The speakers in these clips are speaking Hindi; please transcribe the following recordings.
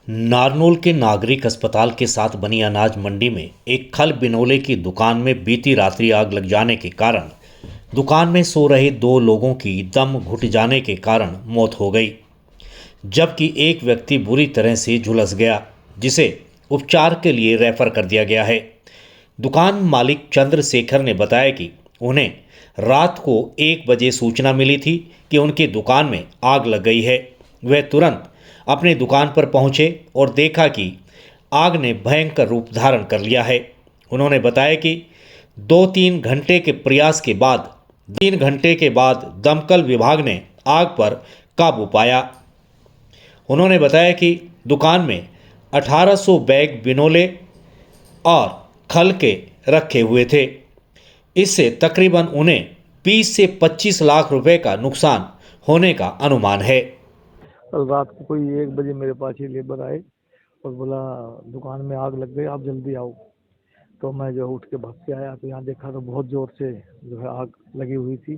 नारनौल के नागरिक अस्पताल के साथ बनी अनाज मंडी में एक खल बिनोले की दुकान में बीती रात्रि आग लग जाने के कारण दुकान में सो रहे 2 लोगों की दम घुट जाने के कारण मौत हो गई, जबकि एक व्यक्ति बुरी तरह से झुलस गया, जिसे उपचार के लिए रेफर कर दिया गया है। दुकान मालिक चंद्रशेखर ने बताया कि उन्हें रात को 1 बजे सूचना मिली थी कि उनकी दुकान में आग लग गई है। वह तुरंत अपनी दुकान पर पहुंचे और देखा कि आग ने भयंकर रूप धारण कर लिया है। उन्होंने बताया कि 2-3 घंटे के प्रयास के बाद 3 घंटे के बाद दमकल विभाग ने आग पर काबू पाया। उन्होंने बताया कि दुकान में 1800 बैग बिनोले और खल के रखे हुए थे। इससे तकरीबन उन्हें 20 से 25 लाख रुपए का नुकसान होने का अनुमान है। कल रात को कोई 1 बजे मेरे पास ही लेबर आए और बोला दुकान में आग लग गई, आप जल्दी आओ। तो मैं जो उठ के भाग के आया तो यहाँ देखा तो बहुत ज़ोर से जो है आग लगी हुई थी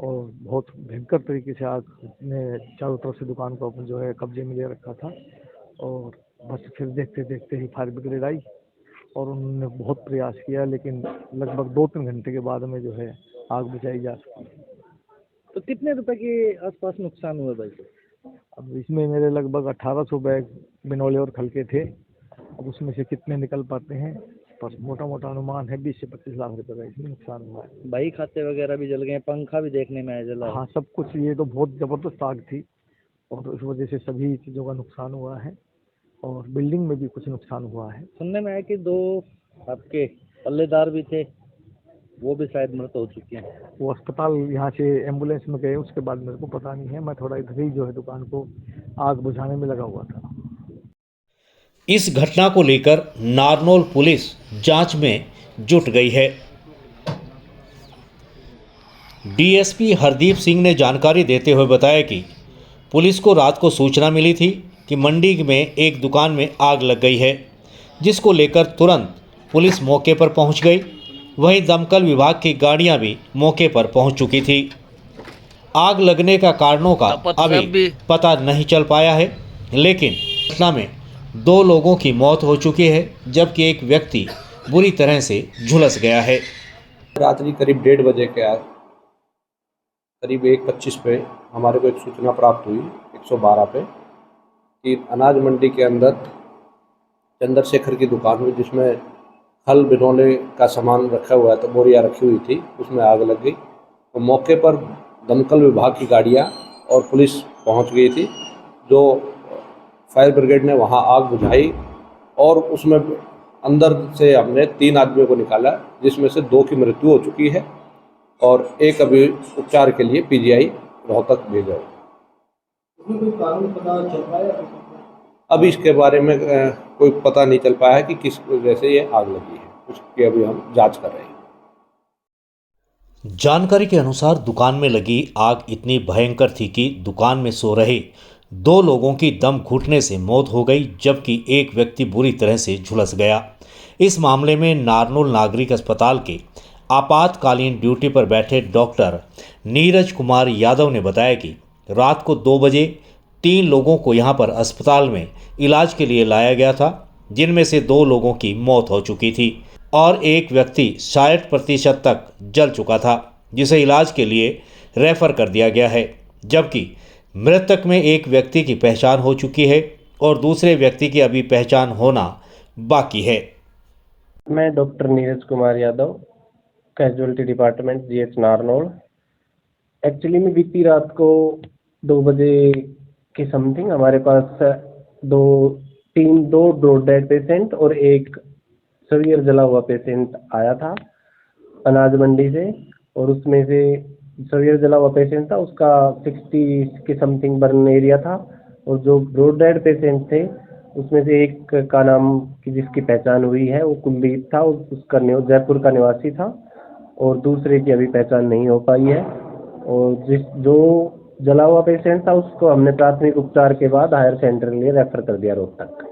और बहुत भयंकर तरीके से आग ने चारों तरफ से दुकान को जो है कब्जे में ले रखा था। और बस फिर देखते देखते ही फायर ब्रिगेड आई और उन्होंने बहुत प्रयास किया, लेकिन लगभग 2-3 घंटे के बाद में जो है आग बुझाई जा सकी। तो कितने रुपए के आसपास नुकसान हुआ भाई? अब इसमें मेरे लगभग 1800 बैग बिनोले और खल के थे। अब उसमें से कितने निकल पाते हैं, पर मोटा मोटा अनुमान है 20 से 25 लाख रुपए का इसमें नुकसान हुआ है। भाई खाते वगैरह भी जल गए, पंखा भी देखने में आया जला। हाँ, सब कुछ। ये तो बहुत ज़बरदस्त आग थी और इस वजह से सभी चीज़ों का नुकसान हुआ है और बिल्डिंग में भी कुछ नुकसान हुआ है। सुनने में आया कि 2 आपके पल्लेदार भी थे, वो भी शायद मृत हो चुके हैं। वो अस्पताल यहाँ से एम्बुलेंस में गए, उसके बाद मेरे को पता नहीं है। मैं थोड़ा इधर ही जो है दुकान को आग बुझाने में लगा हुआ था। इस घटना को लेकर नारनौल पुलिस जांच में जुट गई है। डीएसपी हरदीप सिंह ने जानकारी देते हुए बताया कि पुलिस को रात को सूचना मिली थी कि मंडी में एक दुकान में आग लग गई है, जिसको लेकर तुरंत पुलिस मौके पर पहुंच गई। वहीं दमकल विभाग की गाड़ियां भी मौके पर पहुंच चुकी थी। आग लगने का कारणों का अभी पता नहीं चल पाया है, लेकिन घटना में 2 लोगों की मौत हो चुकी है, जबकि एक व्यक्ति बुरी तरह से झुलस गया है। रात्रि करीब 1:30 बजे के करीब 1:25 पे हमारे को एक सूचना प्राप्त हुई 112 पे कि अनाज मंडी के अंदर चंद्रशेखर की दुकान में, जिसमें खल बिनोले का सामान रखा हुआ है, तो बोरियां रखी हुई थी, उसमें आग लग गई। तो मौके पर दमकल विभाग की गाड़ियां और पुलिस पहुंच गई थी, जो फायर ब्रिगेड ने वहां आग बुझाई और उसमें अंदर से हमने 3 आदमियों को निकाला, जिसमें से 2 की मृत्यु हो चुकी है और एक अभी उपचार के लिए पीजीआई रोहतक भेजा है। कोई कारण पता चल पाया? अभी इसके बारे में कोई पता नहीं चल पाया है कि किस वजह से ये आग लगी है, उसकी अभी हम जांच कर रहे हैं। जानकारी के अनुसार दुकान में लगी आग इतनी भयंकर थी कि दुकान में सो रहे 2 लोगों की दम घुटने से मौत हो गई, जबकि एक व्यक्ति बुरी तरह से झुलस गया। इस मामले में नारनौल नागरिक अस्पताल के आपातकालीन ड्यूटी पर बैठे डॉक्टर नीरज कुमार यादव ने बताया कि रात को 2 बजे 3 लोगों को यहां पर अस्पताल में इलाज के लिए लाया गया था, जिनमें से 2 लोगों की मौत हो चुकी थी और एक व्यक्ति 60% तक जल चुका था, जिसे इलाज के लिए रेफर कर दिया गया है, जबकि मृतक में एक व्यक्ति की पहचान हो चुकी है और दूसरे व्यक्ति की अभी पहचान होना बाकी है। मैं doctor Neeraj Kumar Yadav, casualty department, GH Narnaul. Actually में बीती रात को 2 बजे के समथिंग हमारे पास दो डेड पेशेंट और एक सीवियर जला हुआ पेशेंट आया था अनाज मंडी से, और उसमें से सीवियर जला हुआ पेशेंट था, उसका 60 के समथिंग बर्न एरिया था, और जो 2 डेड पेशेंट थे उसमें से एक का नाम की जिसकी पहचान हुई है वो कुलदीप था, उसका जयपुर का निवासी था, और दूसरे की अभी पहचान नहीं हो पाई है। और जो जला हुआ पेशेंट था उसको हमने प्राथमिक उपचार के बाद हायर सेंटर के लिए रेफर कर दिया रोहतक।